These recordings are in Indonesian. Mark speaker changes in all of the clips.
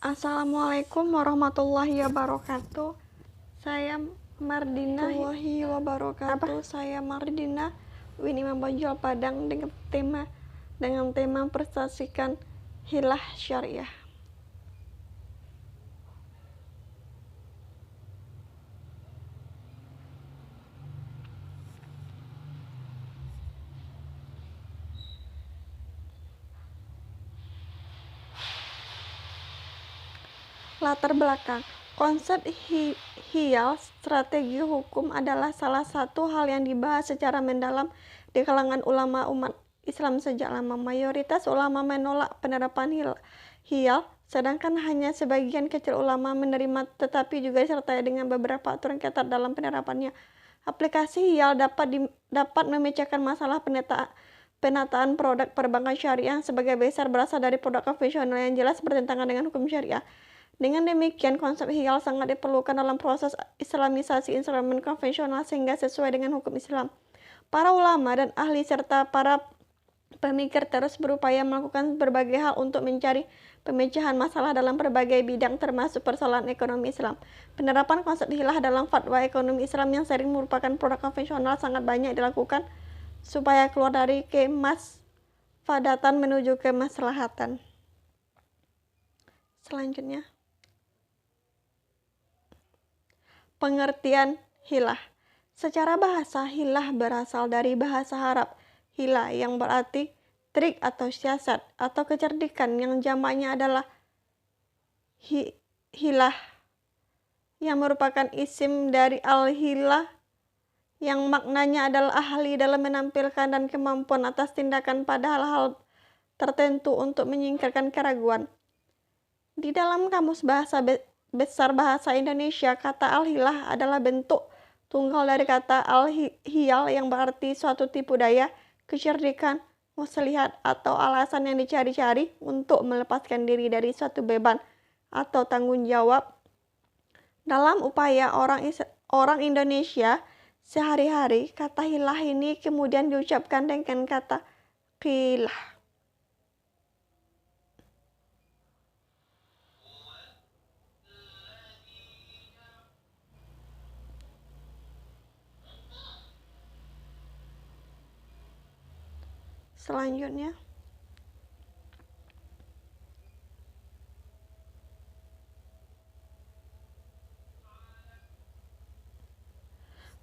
Speaker 1: Assalamualaikum warahmatullahi wabarakatuh. Saya Mardina Winnie Mambojol Padang dengan tema prestasikan hilah syariah. Latar belakang konsep hiyal strategi hukum adalah salah satu hal yang dibahas secara mendalam di kalangan ulama umat Islam sejak lama. Mayoritas ulama menolak penerapan hiyal, sedangkan hanya sebagian kecil ulama menerima, tetapi juga disertai dengan beberapa aturan ketat dalam penerapannya. Aplikasi hiyal dapat memecahkan masalah penataan produk perbankan syariah sebagai besar berasal dari produk konvensional yang jelas bertentangan dengan hukum syariah. Dengan demikian, konsep hiyal sangat diperlukan dalam proses islamisasi instrumen konvensional sehingga sesuai dengan hukum Islam. Para ulama dan ahli serta para pemikir terus berupaya melakukan berbagai hal untuk mencari pemecahan masalah dalam berbagai bidang termasuk persoalan ekonomi Islam. Penerapan konsep hilah dalam fatwa ekonomi Islam yang sering merupakan produk konvensional sangat banyak dilakukan supaya keluar dari kemasfadatan menuju kemaslahatan. Selanjutnya, pengertian hilah. Secara bahasa, hilah berasal dari bahasa Arab hila yang berarti trik atau siasat atau kecerdikan, yang jamaknya adalah hilah, yang merupakan isim dari al-hilah yang maknanya adalah ahli dalam menampilkan dan kemampuan atas tindakan pada hal-hal tertentu untuk menyingkirkan keraguan. Di dalam Kamus Bahasa Besar Bahasa Indonesia, kata al-hilah adalah bentuk tunggal dari kata al-hiyal yang berarti suatu tipu daya, kecerdikan, muslihat, atau alasan yang dicari-cari untuk melepaskan diri dari suatu beban atau tanggung jawab. Dalam upaya orang Indonesia sehari-hari, kata hilah ini kemudian diucapkan dengan kata qilah. Selanjutnya,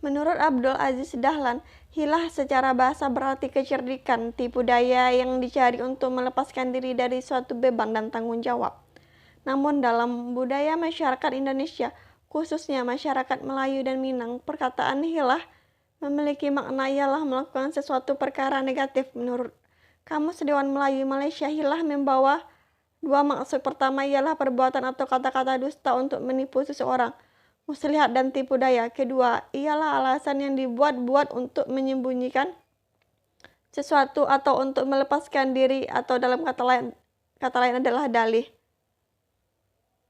Speaker 1: menurut Abdul Aziz Dahlan, hilah secara bahasa berarti kecerdikan, tipu daya yang dicari untuk melepaskan diri dari suatu beban dan tanggung jawab. Namun dalam budaya masyarakat Indonesia, khususnya masyarakat Melayu dan Minang, perkataan hilah memiliki makna ialah melakukan sesuatu perkara negatif. Menurut Kamus Dewan Melayu Malaysia, hilah membawa dua maksud. Pertama ialah perbuatan atau kata-kata dusta untuk menipu seseorang, muslihat dan tipu daya. Kedua ialah alasan yang dibuat-buat untuk menyembunyikan sesuatu atau untuk melepaskan diri, atau dalam kata lain adalah dalih.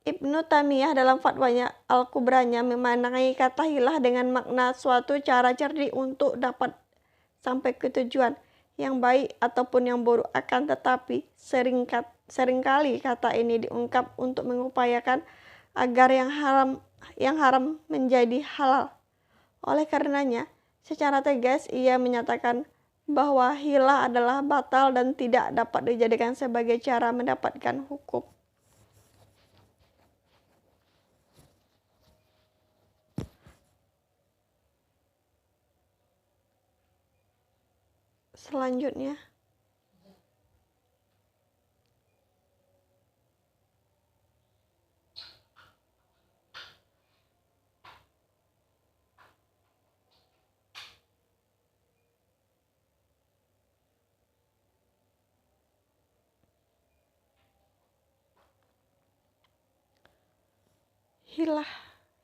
Speaker 1: Ibnu Taimiyah dalam fatwanya Al-Kubranya memaknai kata hilah dengan makna suatu cara cerdik untuk dapat sampai ke tujuan yang baik ataupun yang buruk. Akan tetapi seringkali kata ini diungkap untuk mengupayakan agar yang haram menjadi halal. Oleh karenanya, secara tegas ia menyatakan bahwa hilah adalah batal dan tidak dapat dijadikan sebagai cara mendapatkan hukum. Selanjutnya,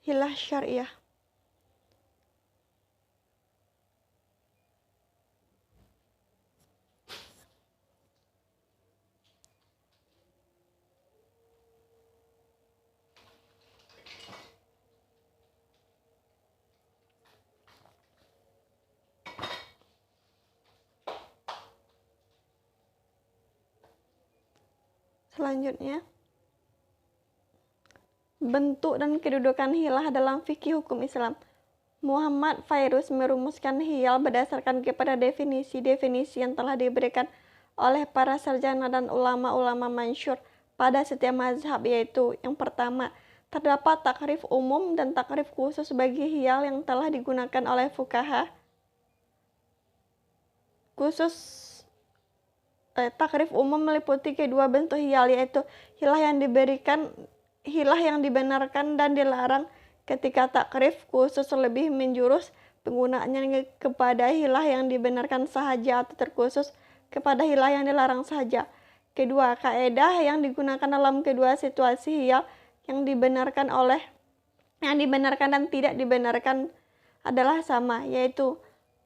Speaker 1: hilah syariah. Selanjutnya, Bentuk dan kedudukan hilah dalam fikih hukum Islam. Muhammad Fairuz merumuskan hiyal berdasarkan kepada definisi-definisi yang telah diberikan oleh para sarjana dan ulama-ulama masyhur pada setiap mazhab, yaitu yang pertama, terdapat takrif umum dan takrif khusus bagi hiyal yang telah digunakan oleh fuqaha. Takrif umum meliputi kedua bentuk hiyal, yaitu hilah yang dibenarkan dan dilarang. Ketika takrif khusus lebih menjurus penggunaannya kepada hilah yang dibenarkan sahaja atau terkhusus kepada hilah yang dilarang sahaja. Kedua, kaedah yang digunakan dalam kedua situasi hiyal yang dibenarkan dan tidak dibenarkan adalah sama, yaitu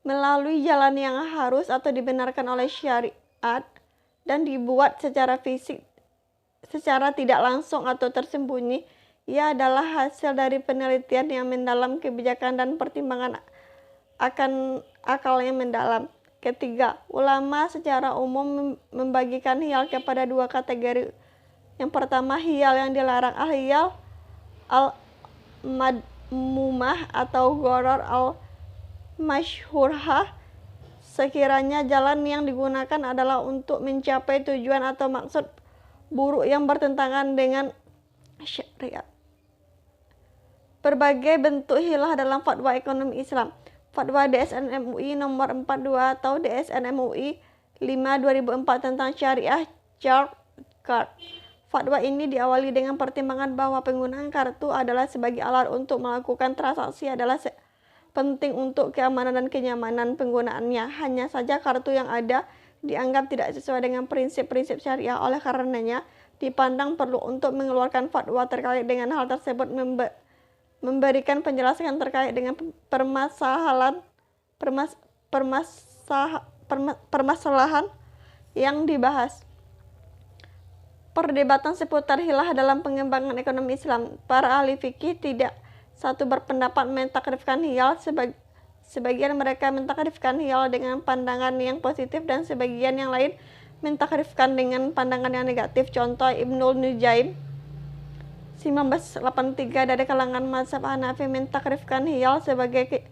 Speaker 1: melalui jalan yang harus atau dibenarkan oleh syariat dan dibuat secara fisik secara tidak langsung atau tersembunyi. Ia adalah hasil dari penelitian yang mendalam, kebijakan dan pertimbangan akan akal yang mendalam. Ketiga, ulama secara umum membagikan hiyal kepada dua kategori. Yang pertama, hiyal yang dilarang, al-hiyal al-madmumah atau gharar al-masyhurah, sekiranya jalan yang digunakan adalah untuk mencapai tujuan atau maksud buruk yang bertentangan dengan syariat. Berbagai bentuk hilah dalam fatwa ekonomi Islam. Fatwa DSN MUI nomor 42 atau DSN MUI 5 2004 tentang syariah chart card. Fatwa ini diawali dengan pertimbangan bahwa penggunaan kartu adalah sebagai alat untuk melakukan transaksi adalah penting untuk keamanan dan kenyamanan penggunaannya. Hanya saja kartu yang ada dianggap tidak sesuai dengan prinsip-prinsip syariah. Oleh karenanya, dipandang perlu untuk mengeluarkan fatwa terkait dengan hal tersebut, memberikan penjelasan terkait dengan permasalahan yang dibahas. Perdebatan seputar hilah dalam pengembangan ekonomi Islam. Para ahli fikih tidak satu berpendapat mentakrifkan hiyal. Sebagian mereka mentakrifkan hiyal dengan pandangan yang positif dan sebagian yang lain mentakrifkan dengan pandangan yang negatif. Contoh, Ibnul Nujaim 1983 dari kalangan mazhab Hanafi mentakrifkan hiyal sebagai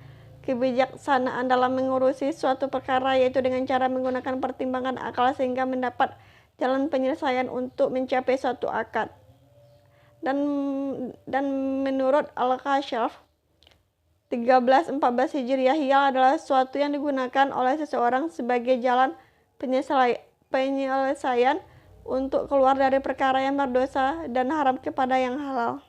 Speaker 1: kebijaksanaan dalam mengurusi suatu perkara, yaitu dengan cara menggunakan pertimbangan akal sehingga mendapat jalan penyelesaian untuk mencapai suatu akad. Dan menurut Al-Kashaf 1314 Hijriah, hiyal adalah sesuatu yang digunakan oleh seseorang sebagai jalan penyelesaian untuk keluar dari perkara yang berdosa dan haram kepada yang halal.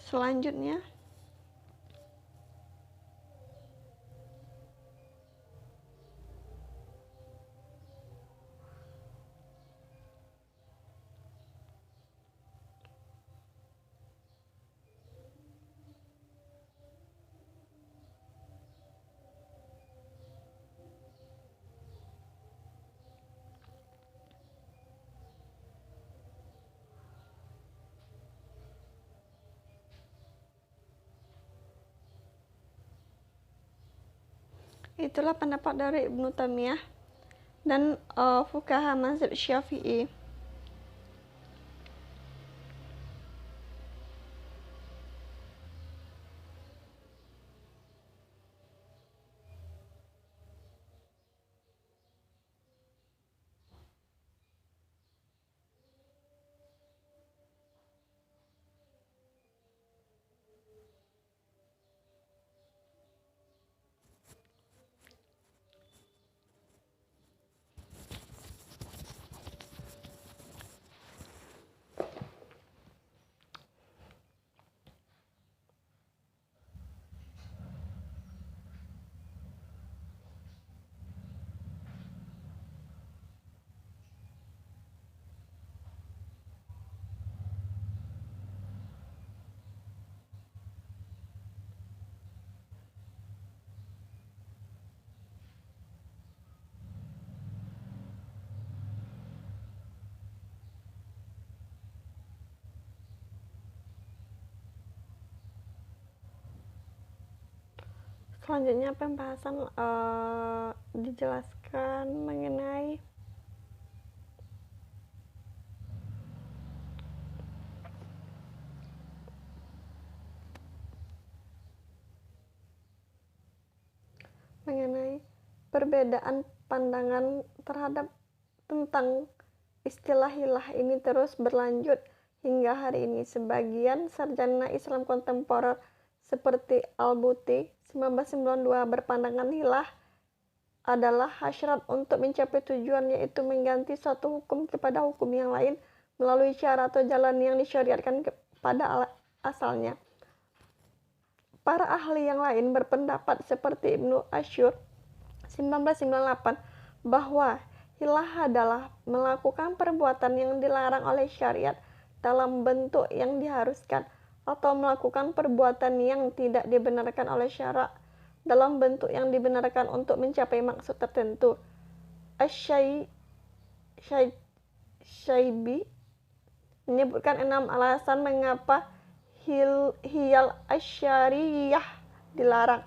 Speaker 1: Selanjutnya, itulah pendapat dari Ibnu Taimiyah dan fuqaha mazhab Syafi'i. Selanjutnya pembahasan dijelaskan mengenai perbedaan pandangan terhadap tentang istilah hilah ini terus berlanjut hingga hari ini. Sebagian sarjana Islam kontemporer seperti Al-Buti 1992 berpandangan hilah adalah hasrat untuk mencapai tujuan, yaitu mengganti suatu hukum kepada hukum yang lain melalui cara atau jalan yang disyariatkan pada asalnya. Para ahli yang lain berpendapat seperti Ibnu Asyur 1998 bahwa hilah adalah melakukan perbuatan yang dilarang oleh syariat dalam bentuk yang diharuskan, atau melakukan perbuatan yang tidak dibenarkan oleh syarak dalam bentuk yang dibenarkan untuk mencapai maksud tertentu. Asy-Syaibi menyebutkan 6 alasan mengapa hiyal asyariyah dilarang.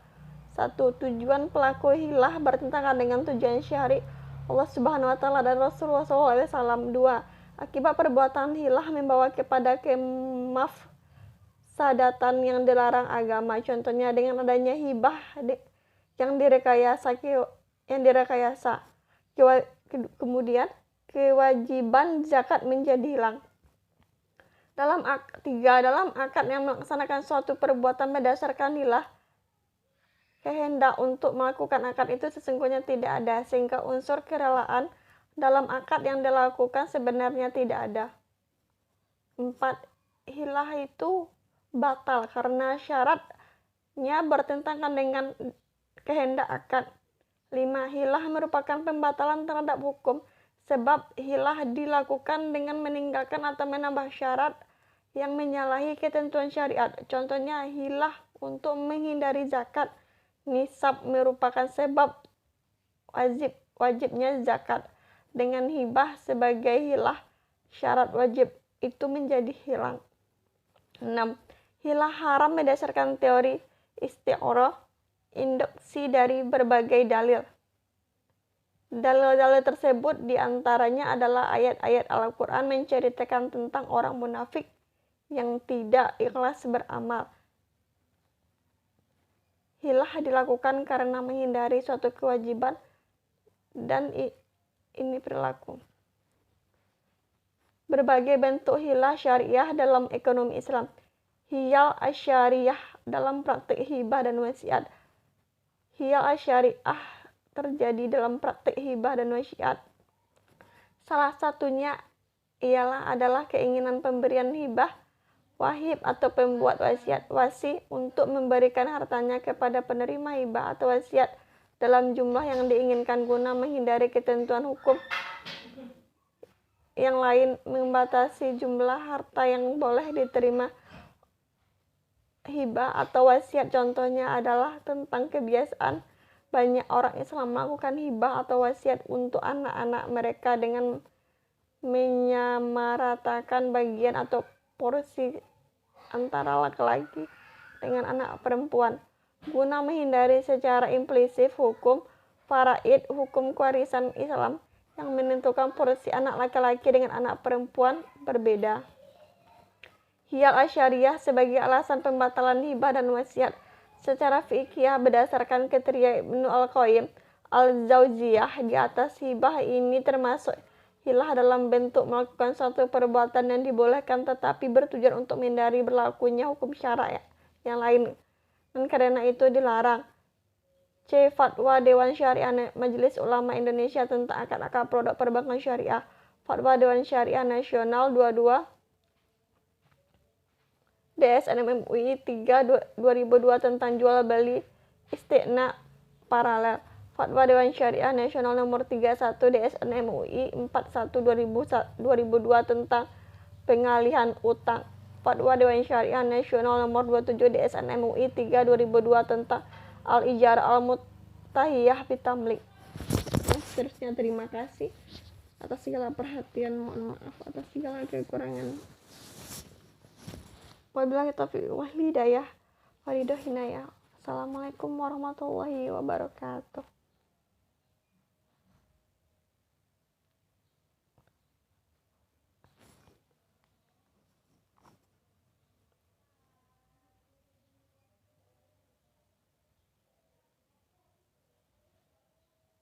Speaker 1: 1. Tujuan pelaku hilah bertentangan dengan tujuan syari Allah Subhanahu wa taala dan Rasulullah SAW. 2. Akibat perbuatan hilah membawa kepada kemafsadatan yang dilarang agama. Contohnya dengan adanya hibah yang direkayasa. Kemudian kewajiban zakat menjadi hilang. 3. Dalam akad yang melaksanakan suatu perbuatan berdasarkan hilah, kehendak untuk melakukan akad itu sesungguhnya tidak ada, sehingga unsur kerelaan dalam akad yang dilakukan sebenarnya tidak ada. 4. Hilah itu batal karena syaratnya bertentangan dengan kehendak akad. 5. Hilah merupakan pembatalan terhadap hukum, sebab hilah dilakukan dengan meninggalkan atau menambah syarat yang menyalahi ketentuan syariat. Contohnya hilah untuk menghindari zakat nisab merupakan sebab wajibnya zakat. Dengan hibah sebagai hilah, syarat wajib itu menjadi hilang. 6. Hilah haram berdasarkan teori isti'arah, induksi dari berbagai dalil. Dalil-dalil tersebut diantaranya adalah ayat-ayat Al-Quran menceritakan tentang orang munafik yang tidak ikhlas beramal. Hilah dilakukan karena menghindari suatu kewajiban, dan ini perilaku. Berbagai bentuk hilah syariah dalam ekonomi Islam. Hiyal asyariyah dalam praktik hibah dan wasiat. Hiyal asyariyah terjadi dalam praktik hibah dan wasiat. Salah satunya adalah keinginan pemberian hibah, wahib atau pembuat wasiat wasi untuk memberikan hartanya kepada penerima hibah atau wasiat dalam jumlah yang diinginkan guna menghindari ketentuan hukum yang lain membatasi jumlah harta yang boleh diterima hibah atau wasiat. Contohnya adalah tentang kebiasaan banyak orang Islam melakukan hibah atau wasiat untuk anak-anak mereka dengan menyamaratakan bagian atau porsi antara laki-laki dengan anak perempuan guna menghindari secara implisit hukum faraid, hukum warisan Islam yang menentukan porsi anak laki-laki dengan anak perempuan berbeda. Hiyal asyariyah sebagai alasan pembatalan hibah dan wasiat secara fikih berdasarkan kriteria Ibnu Al-Qayyim Al-Jauziyah di atas, hibah ini termasuk hilah dalam bentuk melakukan suatu perbuatan yang dibolehkan tetapi bertujuan untuk menghindari berlakunya hukum syara' yang lain, dan karena itu dilarang. C. Fatwa Dewan Syariah Majelis Ulama Indonesia tentang akad-akad produk perbankan syariah. Fatwa Dewan Syariah Nasional 22 DSN MUI 3 2002 tentang jual beli istiqna paralel. Fatwa Dewan Syariah Nasional nomor 31 DSN MUI 41 2002 tentang pengalihan utang. Fatwa Dewan Syariah Nasional nomor 27 DSN MUI 3 2002 tentang al-ijarah al-mutahiyah bitamlik. Seterusnya, terima kasih atas segala perhatian, mohon maaf atas segala kekurangan. Wabillahi taufiq wal hidayah, walidah hinayah. Assalamualaikum warahmatullahi wabarakatuh.